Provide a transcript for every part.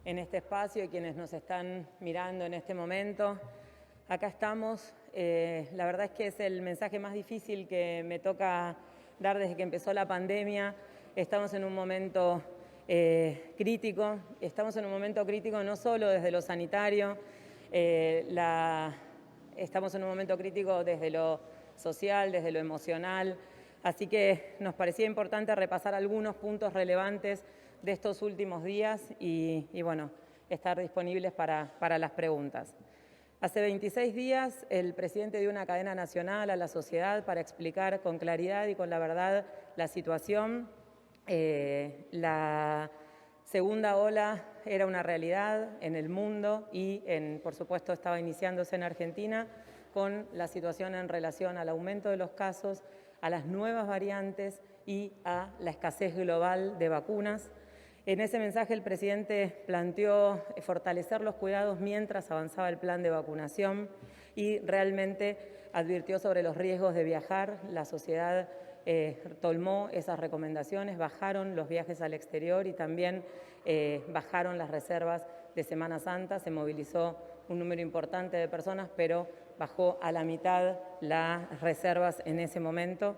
en este espacio y quienes nos están mirando en este momento. Acá estamos. La verdad es que es el mensaje más difícil que me toca dar desde que empezó la pandemia. Estamos en un momento crítico. Estamos en un momento crítico no solo desde lo sanitario, estamos en un momento crítico desde lo social, desde lo emocional. Así que nos parecía importante repasar algunos puntos relevantes de estos últimos días y bueno, estar disponibles para las preguntas. Hace 26 días el presidente dio una cadena nacional a la sociedad para explicar con claridad y con la verdad la situación. La segunda ola era una realidad en el mundo y, por supuesto, estaba iniciándose en Argentina con la situación en relación al aumento de los casos, a las nuevas variantes y a la escasez global de vacunas. En ese mensaje el presidente planteó fortalecer los cuidados mientras avanzaba el plan de vacunación y realmente advirtió sobre los riesgos de viajar. La sociedad tomó esas recomendaciones, bajaron los viajes al exterior y también bajaron las reservas de Semana Santa. Se movilizó un número importante de personas, pero bajó a la mitad las reservas en ese momento.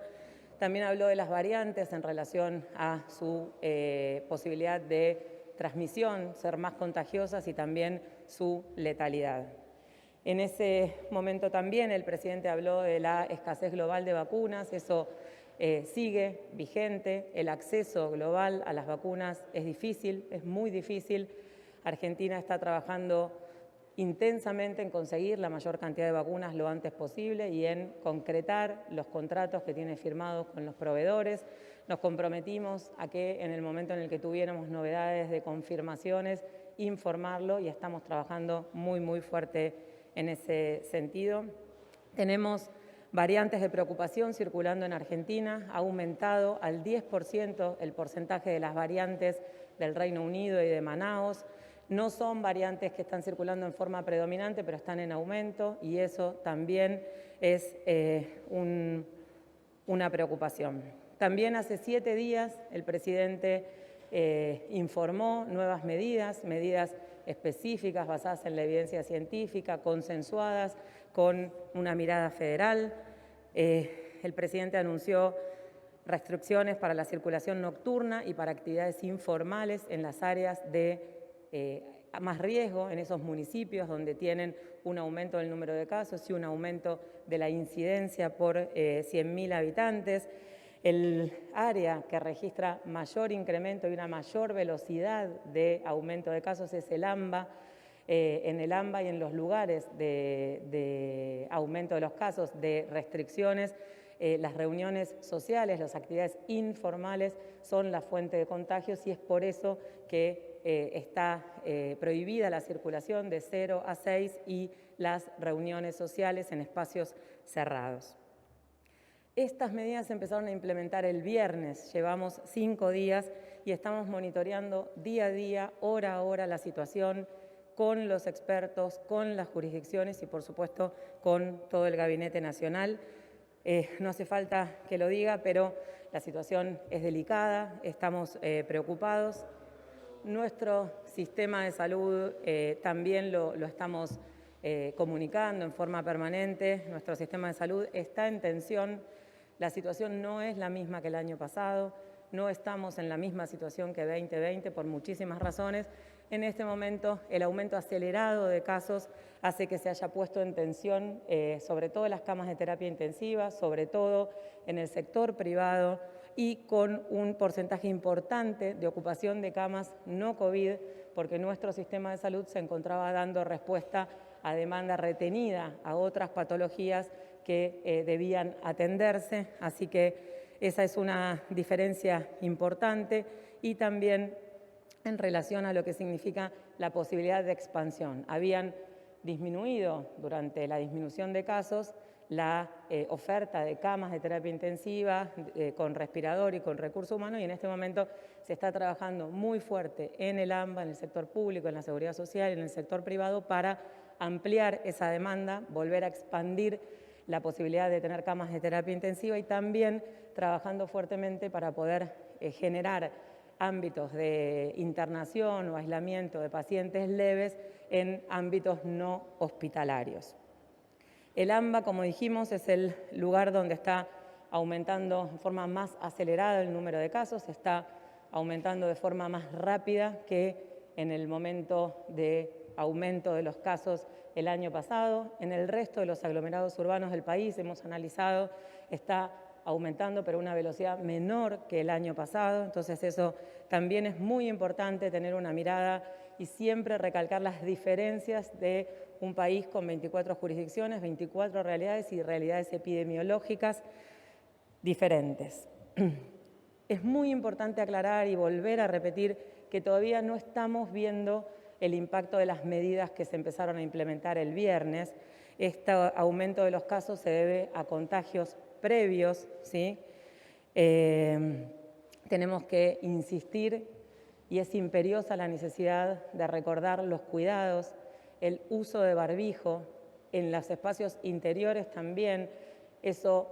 También habló de las variantes en relación a su posibilidad de transmisión, ser más contagiosas y también su letalidad. En ese momento también el presidente habló de la escasez global de vacunas. Eso sigue vigente. El acceso global a las vacunas es difícil, es muy difícil. Argentina está trabajando intensamente en conseguir la mayor cantidad de vacunas lo antes posible y en concretar los contratos que tiene firmados con los proveedores. Nos comprometimos a que en el momento en el que tuviéramos novedades de confirmaciones, informarlo y estamos trabajando muy fuerte en ese sentido. Tenemos variantes de preocupación circulando en Argentina. Ha aumentado al 10% el porcentaje de las variantes del Reino Unido y de Manaos. No son variantes que están circulando en forma predominante, pero están en aumento y eso también es una preocupación. También hace 7 días el presidente informó nuevas medidas específicas basadas en la evidencia científica, consensuadas, con una mirada federal. El presidente anunció restricciones para la circulación nocturna y para actividades informales en las áreas de más riesgo, en esos municipios donde tienen un aumento del número de casos y un aumento de la incidencia por 100.000 habitantes. El área que registra mayor incremento y una mayor velocidad de aumento de casos es el AMBA. En el AMBA y en los lugares de aumento de los casos, de restricciones, las reuniones sociales, las actividades informales son la fuente de contagios y es por eso que está prohibida la circulación de 0 a 6 y las reuniones sociales en espacios cerrados. Estas medidas se empezaron a implementar el viernes, llevamos 5 días y estamos monitoreando día a día, hora a hora la situación con los expertos, con las jurisdicciones y por supuesto con todo el Gabinete Nacional. No hace falta que lo diga, pero la situación es delicada, estamos preocupados. Nuestro sistema de salud también lo estamos comunicando en forma permanente. Nuestro sistema de salud está en tensión. La situación no es la misma que el año pasado. No estamos en la misma situación que 2020 por muchísimas razones. En este momento, el aumento acelerado de casos hace que se haya puesto en tensión sobre todo las camas de terapia intensiva, sobre todo en el sector privado y con un porcentaje importante de ocupación de camas no COVID, porque nuestro sistema de salud se encontraba dando respuesta a demanda retenida, a otras patologías que debían atenderse. Así que esa es una diferencia importante y también en relación a lo que significa la posibilidad de expansión. Habían disminuido durante la disminución de casos la oferta de camas de terapia intensiva con respirador y con recurso humano y en este momento se está trabajando muy fuerte en el AMBA, en el sector público, en la seguridad social, en el sector privado para ampliar esa demanda, volver a expandir la posibilidad de tener camas de terapia intensiva y también trabajando fuertemente para poder generar ámbitos de internación o aislamiento de pacientes leves en ámbitos no hospitalarios. El AMBA, como dijimos, es el lugar donde está aumentando de forma más acelerada el número de casos, está aumentando de forma más rápida que en el momento de aumento de los casos el año pasado. En el resto de los aglomerados urbanos del país, hemos analizado, está aumentando, pero a una velocidad menor que el año pasado. Entonces eso también es muy importante, tener una mirada y siempre recalcar las diferencias de un país con 24 jurisdicciones, 24 realidades y realidades epidemiológicas diferentes. Es muy importante aclarar y volver a repetir que todavía no estamos viendo el impacto de las medidas que se empezaron a implementar el viernes. Este aumento de los casos se debe a contagios previos, ¿sí? Tenemos que insistir y es imperiosa la necesidad de recordar los cuidados, el uso de barbijo en los espacios interiores también. Eso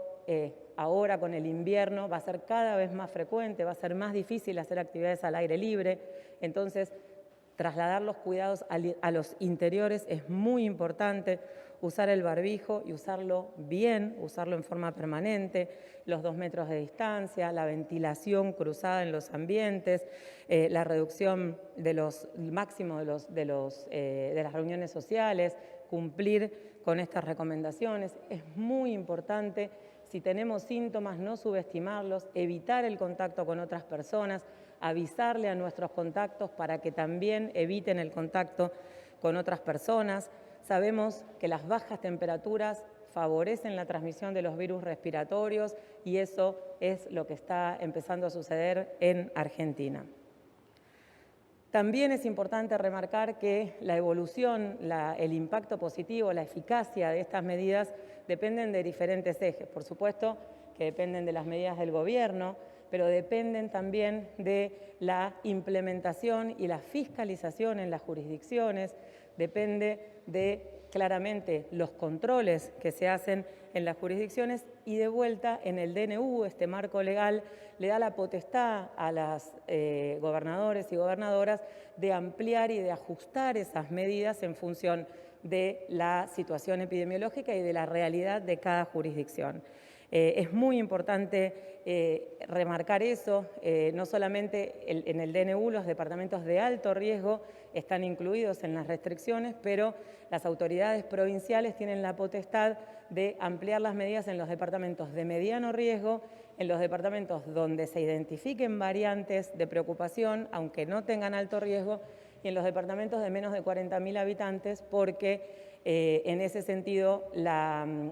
ahora con el invierno va a ser cada vez más frecuente, va a ser más difícil hacer actividades al aire libre. Entonces, trasladar los cuidados a los interiores es muy importante. Usar el barbijo y usarlo bien, usarlo en forma permanente, los 2 metros de distancia, la ventilación cruzada en los ambientes, la reducción de los máximos de las reuniones sociales, cumplir con estas recomendaciones. Es muy importante, si tenemos síntomas, no subestimarlos, evitar el contacto con otras personas, avisarle a nuestros contactos para que también eviten el contacto con otras personas. Sabemos que las bajas temperaturas favorecen la transmisión de los virus respiratorios y eso es lo que está empezando a suceder en Argentina. También es importante remarcar que la evolución, el impacto positivo, la eficacia de estas medidas dependen de diferentes ejes. Por supuesto que dependen de las medidas del gobierno, pero dependen también de la implementación y la fiscalización en las jurisdicciones, depende de claramente los controles que se hacen en las jurisdicciones y de vuelta en el DNU, este marco legal, le da la potestad a las gobernadores y gobernadoras de ampliar y de ajustar esas medidas en función de la situación epidemiológica y de la realidad de cada jurisdicción. Es muy importante remarcar eso, no solamente en el DNU los departamentos de alto riesgo están incluidos en las restricciones, pero las autoridades provinciales tienen la potestad de ampliar las medidas en los departamentos de mediano riesgo, en los departamentos donde se identifiquen variantes de preocupación, aunque no tengan alto riesgo, y en los departamentos de menos de 40.000 habitantes, porque en ese sentido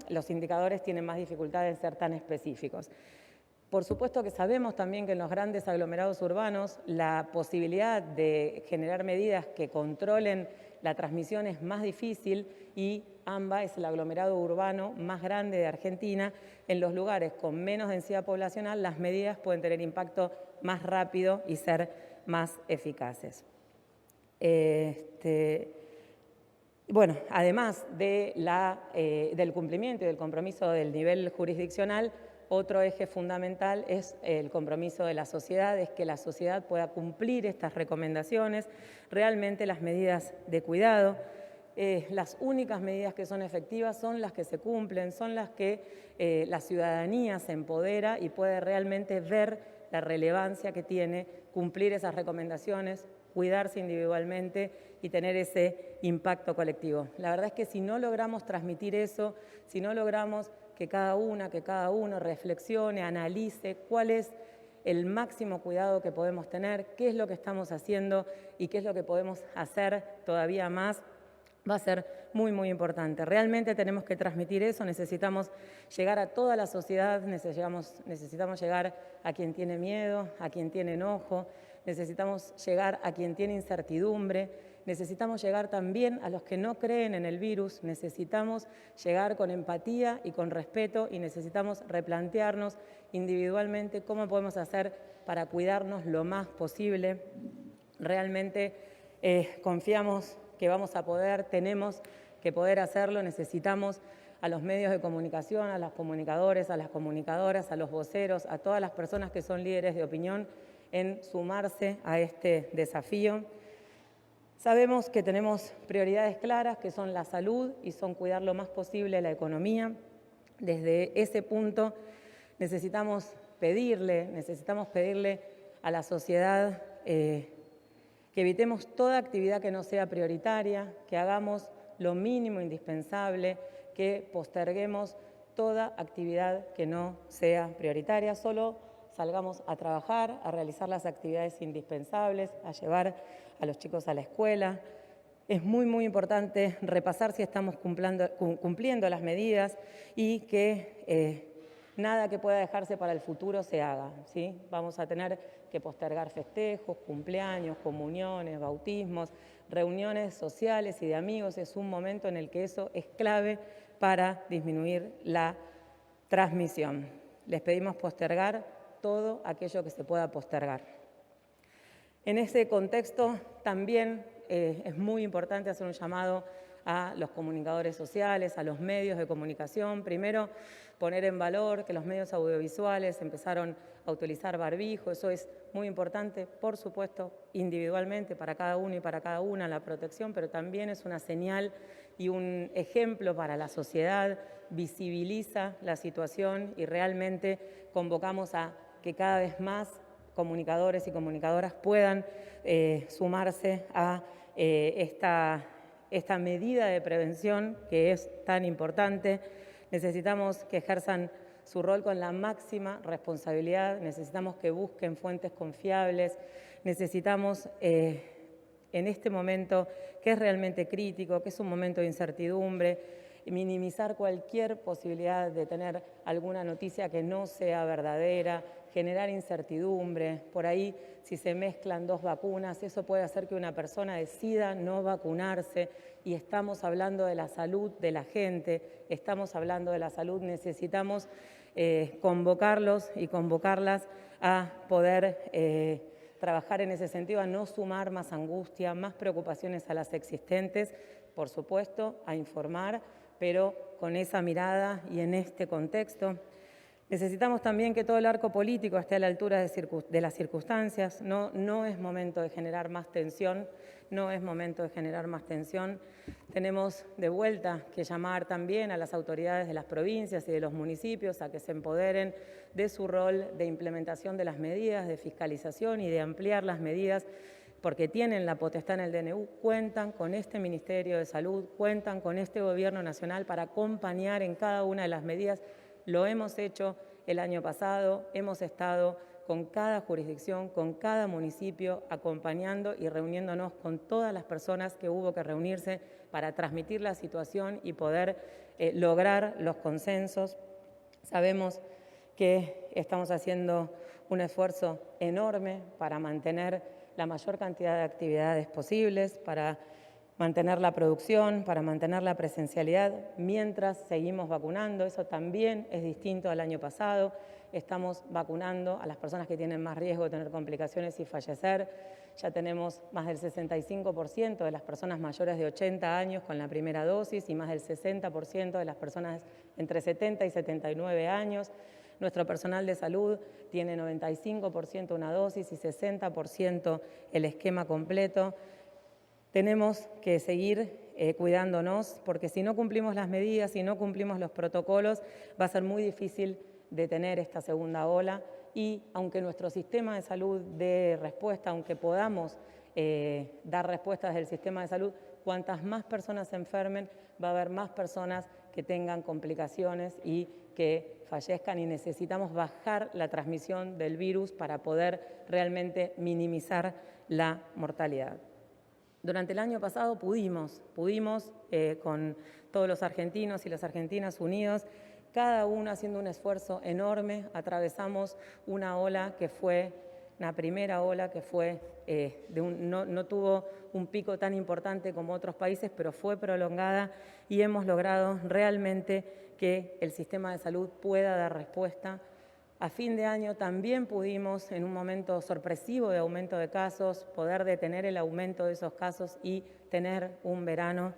los indicadores tienen más dificultad en ser tan específicos. Por supuesto que sabemos también que en los grandes aglomerados urbanos la posibilidad de generar medidas que controlen la transmisión es más difícil y AMBA es el aglomerado urbano más grande de Argentina. En los lugares con menos densidad poblacional las medidas pueden tener impacto más rápido y ser más eficaces. Bueno, además de del cumplimiento y del compromiso del nivel jurisdiccional, otro eje fundamental es el compromiso de la sociedad, es que la sociedad pueda cumplir estas recomendaciones, realmente las medidas de cuidado. Las únicas medidas que son efectivas son las que se cumplen, son las que la ciudadanía se empodera y puede realmente ver la relevancia que tiene cumplir esas recomendaciones, cuidarse individualmente y tener ese impacto colectivo. La verdad es que si no logramos transmitir eso, si no logramos que cada uno reflexione, analice cuál es el máximo cuidado que podemos tener, qué es lo que estamos haciendo y qué es lo que podemos hacer todavía más, va a ser muy, muy importante. Realmente tenemos que transmitir eso, necesitamos llegar a toda la sociedad, necesitamos llegar a quien tiene miedo, a quien tiene enojo, necesitamos llegar a quien tiene incertidumbre, necesitamos llegar también a los que no creen en el virus, necesitamos llegar con empatía y con respeto y necesitamos replantearnos individualmente cómo podemos hacer para cuidarnos lo más posible. Realmente confiamos que vamos a poder, tenemos que poder hacerlo, necesitamos a los medios de comunicación, a los comunicadores, a las comunicadoras, a los voceros, a todas las personas que son líderes de opinión, en sumarse a este desafío. Sabemos que tenemos prioridades claras, que son la salud y son cuidar lo más posible la economía. Desde ese punto necesitamos pedirle a la sociedad que evitemos toda actividad que no sea prioritaria, que hagamos lo mínimo indispensable, que posterguemos toda actividad que no sea prioritaria, solo salgamos a trabajar, a realizar las actividades indispensables, a llevar a los chicos a la escuela. Es muy importante repasar si estamos cumpliendo las medidas y que nada que pueda dejarse para el futuro se haga, ¿sí? Vamos a tener que postergar festejos, cumpleaños, comuniones, bautismos, reuniones sociales y de amigos. Es un momento en el que eso es clave para disminuir la transmisión. Les pedimos postergar todo aquello que se pueda postergar. En ese contexto también es muy importante hacer un llamado a los comunicadores sociales, a los medios de comunicación. Primero, poner en valor que los medios audiovisuales empezaron a utilizar barbijo. Eso es muy importante, por supuesto, individualmente para cada uno y para cada una la protección, pero también es una señal y un ejemplo para la sociedad, visibiliza la situación y realmente convocamos a que cada vez más comunicadores y comunicadoras puedan sumarse a esta medida de prevención que es tan importante. Necesitamos que ejerzan su rol con la máxima responsabilidad, necesitamos que busquen fuentes confiables, necesitamos en este momento que es realmente crítico, que es un momento de incertidumbre, minimizar cualquier posibilidad de tener alguna noticia que no sea verdadera, generar incertidumbre. Por ahí, si se mezclan dos vacunas, eso puede hacer que una persona decida no vacunarse y estamos hablando de la salud de la gente, estamos hablando de la salud, necesitamos convocarlos y convocarlas a poder trabajar en ese sentido, a no sumar más angustia, más preocupaciones a las existentes, por supuesto, a informar, pero con esa mirada y en este contexto. Necesitamos también que todo el arco político esté a la altura de las circunstancias. No es momento de generar más tensión, no es momento de generar más tensión. Tenemos de vuelta que llamar también a las autoridades de las provincias y de los municipios a que se empoderen de su rol de implementación de las medidas, de fiscalización y de ampliar las medidas, porque tienen la potestad en el DNU, cuentan con este Ministerio de Salud, cuentan con este Gobierno Nacional para acompañar en cada una de las medidas. Lo hemos hecho el año pasado, hemos estado con cada jurisdicción, con cada municipio, acompañando y reuniéndonos con todas las personas que hubo que reunirse para transmitir la situación y poder lograr los consensos. Sabemos que estamos haciendo un esfuerzo enorme para mantener la mayor cantidad de actividades posibles, para mantener la producción, para mantener la presencialidad mientras seguimos vacunando. Eso también es distinto al año pasado. Estamos vacunando a las personas que tienen más riesgo de tener complicaciones y fallecer. Ya tenemos más del 65% de las personas mayores de 80 años con la primera dosis y más del 60% de las personas entre 70 y 79 años. Nuestro personal de salud tiene 95% una dosis y 60% el esquema completo. Tenemos que seguir cuidándonos porque si no cumplimos las medidas, si no cumplimos los protocolos, va a ser muy difícil detener esta segunda ola y aunque nuestro sistema de salud dé respuesta, aunque podamos dar respuestas del sistema de salud, cuantas más personas se enfermen, va a haber más personas que tengan complicaciones y que fallezcan y necesitamos bajar la transmisión del virus para poder realmente minimizar la mortalidad. Durante el año pasado pudimos con todos los argentinos y las argentinas unidos, cada uno haciendo un esfuerzo enorme, atravesamos una ola que fue, una primera ola que fue, no tuvo un pico tan importante como otros países, pero fue prolongada y hemos logrado realmente que el sistema de salud pueda dar respuesta. A fin de año también pudimos, en un momento sorpresivo de aumento de casos, poder detener el aumento de esos casos y tener un verano.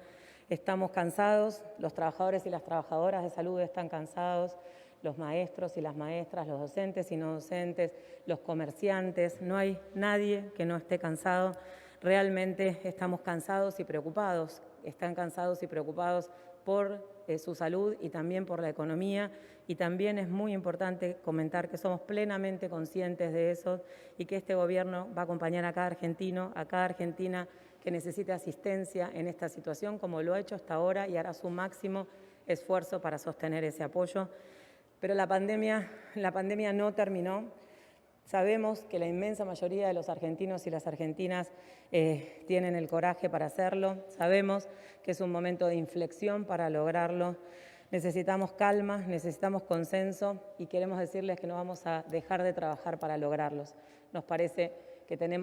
Estamos cansados, los trabajadores y las trabajadoras de salud están cansados, los maestros y las maestras, los docentes y no docentes, los comerciantes. No hay nadie que no esté cansado. Realmente estamos cansados y preocupados. Están cansados y preocupados por su salud y también por la economía. Y también es muy importante comentar que somos plenamente conscientes de eso y que este gobierno va a acompañar a cada argentino, a cada argentina que necesite asistencia en esta situación, como lo ha hecho hasta ahora, y hará su máximo esfuerzo para sostener ese apoyo. Pero la pandemia no terminó. Sabemos que la inmensa mayoría de los argentinos y las argentinas tienen el coraje para hacerlo. Sabemos que es un momento de inflexión para lograrlo. Necesitamos calma, necesitamos consenso y queremos decirles que no vamos a dejar de trabajar para lograrlos. Nos parece que tenemos